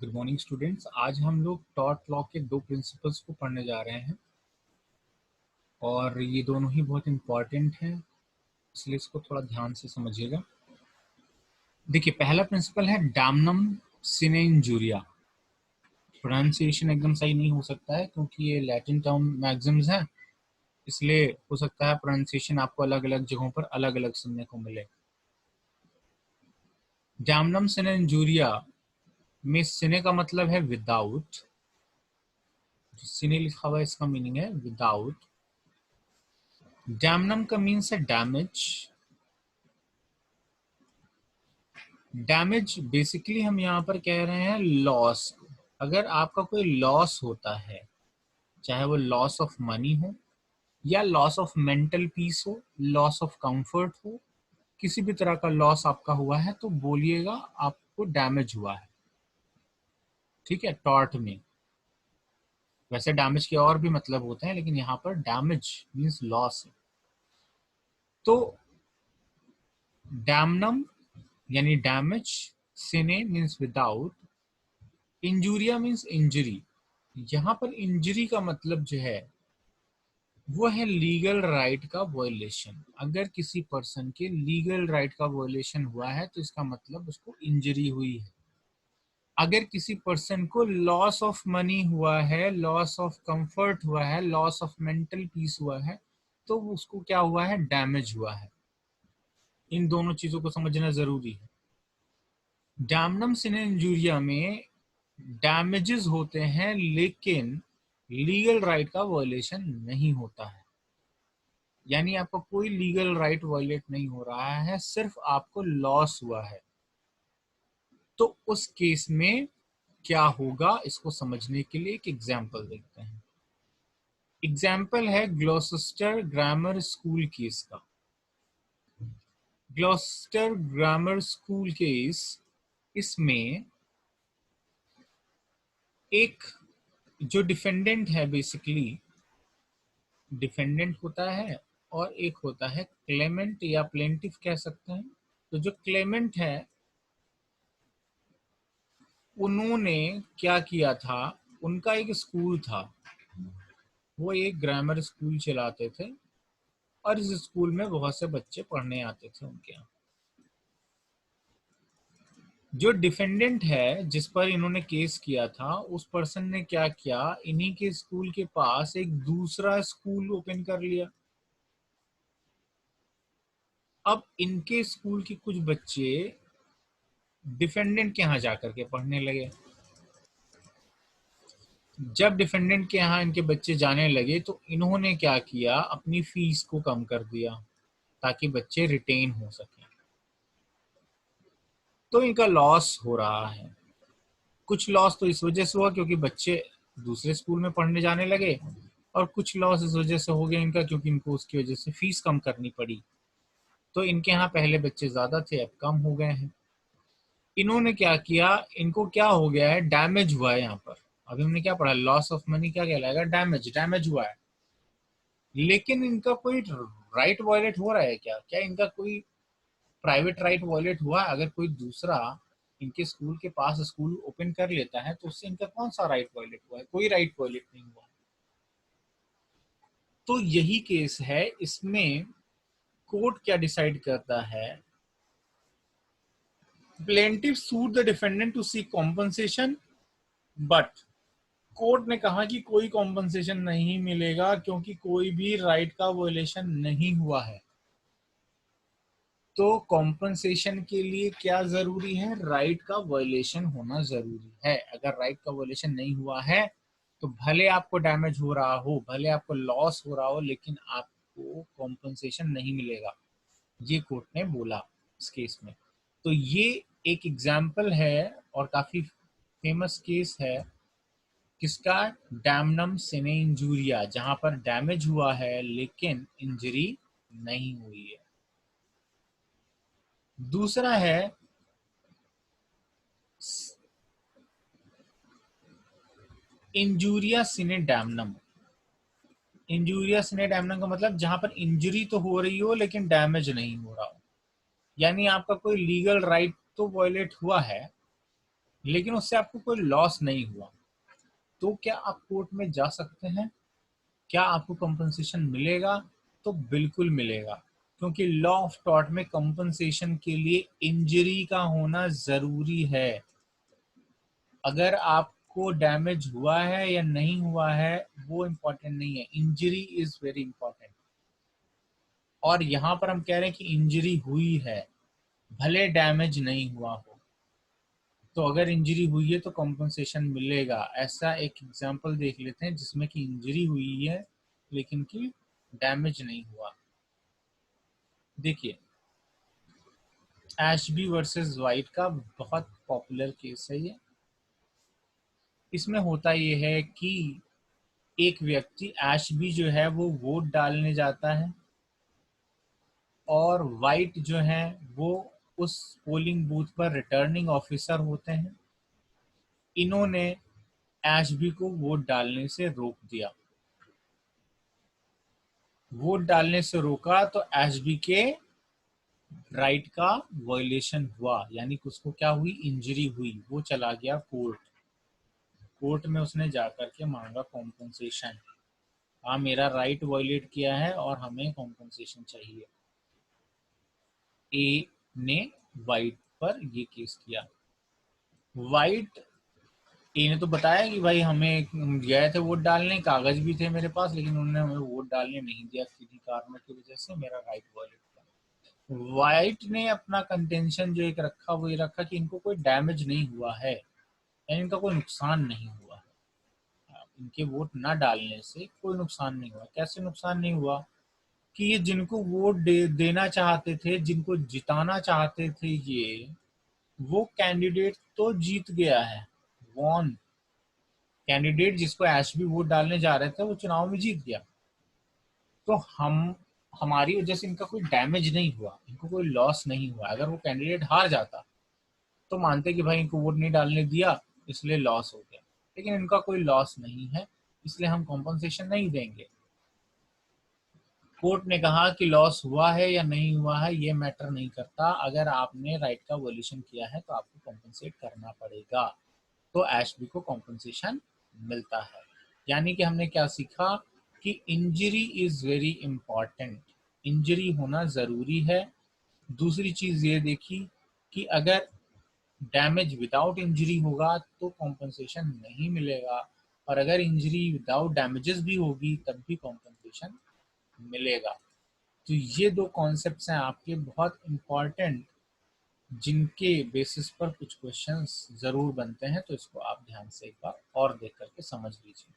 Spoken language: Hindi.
Good morning students. आज हम लोग टॉर्ट लॉ के दो प्रिंसिपल्स को पढ़ने जा रहे हैं और ये दोनों ही बहुत इंपॉर्टेंट हैं, इसलिए इसको थोड़ा ध्यान से समझिएगा। देखिए, पहला प्रिंसिपल है डैमनम सिने इंजूरिया। प्रोनाउंसिएशन एकदम सही नहीं हो सकता है क्योंकि ये लैटिन टर्म मैक्सिम्स हैं, इसलिए हो सकता है प्रोनाउंसिएशन आपको अलग अलग जगहों पर अलग अलग सुनने को मिले। डैमनम सिने इंजूरिया में सिने का मतलब है विदाउट, सिने लिखा हुआ है इसका मीनिंग है विदाउट। डैमनम का मीन्स है डैमेज। डैमेज बेसिकली हम यहाँ पर कह रहे हैं लॉस। अगर आपका कोई लॉस होता है, चाहे वो लॉस ऑफ मनी हो या लॉस ऑफ मेंटल पीस हो, लॉस ऑफ कंफर्ट हो, किसी भी तरह का लॉस आपका हुआ है तो बोलिएगा आपको डैमेज हुआ है। ठीक है, टॉर्ट में वैसे डैमेज के और भी मतलब होते हैं, लेकिन यहाँ पर डैमेज मीन्स लॉस है। तो डैमनम यानी damage, sine means without, injuria means injury. यहाँ पर इंजरी का मतलब जो है वो है लीगल राइट का वायलेशन। अगर किसी पर्सन के लीगल राइट का वायलेशन हुआ है तो इसका मतलब उसको इंजरी हुई है। अगर किसी पर्सन को लॉस ऑफ मनी हुआ है, लॉस ऑफ कंफर्ट हुआ है, लॉस ऑफ मेंटल पीस हुआ है, तो उसको क्या हुआ है, डैमेज हुआ है। इन दोनों चीजों को समझना जरूरी है। डैमनम सिने इंजूरिया में डैमेजेस होते हैं लेकिन लीगल राइट का वायलेशन नहीं होता है, यानी आपका कोई लीगल राइट वायलेट नहीं हो रहा है, सिर्फ आपको लॉस हुआ है। तो उस केस में क्या होगा, इसको समझने के लिए एक एग्जाम्पल देखते हैं। एग्जाम्पल है ग्लॉसेस्टर ग्रामर स्कूल केस का। ग्लॉसेस्टर ग्रामर स्कूल केस, इसमें एक जो डिफेंडेंट है, बेसिकली डिफेंडेंट होता है और एक होता है क्लेमेंट या प्लेंटिफ कह सकते हैं। तो जो क्लेमेंट है उन्होंने क्या किया था, उनका एक स्कूल था, वो एक ग्रामर स्कूल चलाते थे और इस स्कूल में बहुत से बच्चे पढ़ने आते थे उनके यहाँ। जो डिफेंडेंट है जिस पर इन्होंने केस किया था, उस पर्सन ने क्या किया, इन्हीं के स्कूल के पास एक दूसरा स्कूल ओपन कर लिया। अब इनके स्कूल के कुछ बच्चे डिफेंडेंट के यहाँ जाकर के पढ़ने लगे। जब डिफेंडेंट के यहाँ इनके बच्चे जाने लगे तो इन्होंने क्या किया, अपनी फीस को कम कर दिया ताकि बच्चे रिटेन हो सके। तो इनका लॉस हो रहा है। कुछ लॉस तो इस वजह से हुआ क्योंकि बच्चे दूसरे स्कूल में पढ़ने जाने लगे, और कुछ लॉस इस वजह से हो गया इनका क्योंकि इनको उसकी वजह से फीस कम करनी पड़ी। तो इनके यहाँ पहले बच्चे ज्यादा थे, अब कम हो गए हैं। इन्होंने क्या किया, इनको क्या हो गया है, डैमेज हुआ है यहाँ पर। अभी हमने क्या पढ़ा, लॉस ऑफ मनी क्या कहलाएगा, डैमेज, डैमेज हुआ है। लेकिन इनका कोई राइट वायलेट हो रहा है क्या, क्या इनका कोई प्राइवेट राइट वायलेट हुआ है? अगर कोई दूसरा इनके स्कूल के पास स्कूल ओपन कर लेता है तो उससे इनका कौन सा राइट वायलेट हुआ है? कोई राइट वायलेट नहीं हुआ। तो यही केस है, इसमें कोर्ट क्या डिसाइड करता है, plaintiff sued the defendant to seek compensation, but court ने कहा कि कोई कॉम्पनसेशन नहीं मिलेगा क्योंकि कोई भी राइट का वायलेशन नहीं हुआ है। तो कॉम्पनसेशन के लिए क्या जरूरी है, राइट का वायलेशन होना जरूरी है। अगर राइट का वायलेशन नहीं हुआ है तो भले आपको डैमेज हो रहा हो, भले आपको लॉस हो रहा हो, लेकिन आपको कॉम्पनसेशन नहीं मिलेगा, ये कोर्ट ने बोला इस केस में। तो ये एक एग्जाम्पल है और काफी फेमस केस है किसका, डैमनम सिने इंजूरिया, जहां पर डैमेज हुआ है लेकिन इंजरी नहीं हुई है। दूसरा है इंजूरिया सिने डैमनम। इंजूरिया सिने डैमनम का मतलब जहां पर इंजरी तो हो रही हो लेकिन डैमेज नहीं हो रहा हो, यानी आपका कोई लीगल राइट तो वायलेट हुआ है लेकिन उससे आपको कोई लॉस नहीं हुआ, तो क्या आप कोर्ट में जा सकते हैं? क्या आपको कंपनसेशन मिलेगा? तो बिल्कुल मिलेगा, क्योंकि लॉ ऑफ टॉर्ट में कंपनसेशन के लिए इंजरी का होना जरूरी है। अगर आपको डैमेज हुआ है या नहीं हुआ है वो इम्पोर्टेंट नहीं है, इंजरी इज वेरी इंपॉर्टेंट। और यहां पर हम कह रहे हैं कि इंजरी हुई है, भले डैमेज नहीं हुआ हो। तो अगर इंजरी हुई है तो कॉम्पनसेशन मिलेगा। ऐसा एक एग्जांपल देख लेते हैं जिसमें कि इंजरी हुई है लेकिन कि डैमेज नहीं हुआ। देखिए, एशबी वर्सेस वाइट का बहुत पॉपुलर केस है ये। इसमें होता ये है कि एक व्यक्ति एशबी जो है वो वोट डालने जाता है, और वाइट जो है वो उस पोलिंग बूथ पर रिटर्निंग ऑफिसर होते हैं। इन्होंने एशबी को वोट डालने से रोक दिया। वोट डालने से रोका तो एशबी के राइट का वायलेशन हुआ, यानी कि उसको क्या हुई, इंजरी हुई। वो चला गया कोर्ट। कोर्ट में उसने जाकर के मांगा कॉम्पनसेशन। हाँ, मेरा राइट वायलेट किया है और हमें कॉम्पनसेशन चाहिए। ए ने वाइट पर ये केस किया। वाइट ए ने तो बताया कि भाई हमें, गए थे वोट डालने, कागज भी थे मेरे पास, लेकिन उन्होंने हमें वोट डालने नहीं दिया किसी कारणों की वजह से, मेरा राइट वायलेट था। वाइट ने अपना कंटेंशन जो एक रखा वो ये रखा कि इनको कोई डैमेज नहीं हुआ है, यानी इनका कोई नुकसान नहीं हुआ है। इनके वोट ना डालने से कोई नुकसान नहीं हुआ। कैसे नुकसान नहीं हुआ? कि ये जिनको वोट देना चाहते थे, जिनको जिताना चाहते थे ये, वो कैंडिडेट तो जीत गया है, वॉन। कैंडिडेट जिसको एशबी वोट डालने जा रहे थे वो चुनाव में जीत गया। तो हमारी वजह से इनका कोई डैमेज नहीं हुआ, इनको कोई लॉस नहीं हुआ। अगर वो कैंडिडेट हार जाता तो मानते कि भाई इनको वोट नहीं डालने दिया इसलिए लॉस हो गया, लेकिन इनका कोई लॉस नहीं है, इसलिए हम कॉम्पनसेशन नहीं देंगे। कोर्ट ने कहा कि लॉस हुआ है या नहीं हुआ है ये मैटर नहीं करता, अगर आपने राइट का वॉल्यूशन किया है तो आपको कॉम्पनसेट करना पड़ेगा। तो एशबी को कॉम्पनसेशन मिलता है। यानी कि हमने क्या सीखा कि injury is very important, injury होना जरूरी है। दूसरी चीज ये देखी कि अगर डैमेज विदाउट इंजरी होगा तो कॉम्पनसेशन नहीं मिलेगा, और अगर इंजरी विदाउट डैमेजेस भी होगी तब भी कॉम्पनसेशन मिलेगा। तो ये दो कॉन्सेप्ट्स हैं आपके बहुत इंपॉर्टेंट, जिनके बेसिस पर कुछ क्वेश्चंस जरूर बनते हैं। तो इसको आप ध्यान से एक बार और देख करके समझ लीजिए।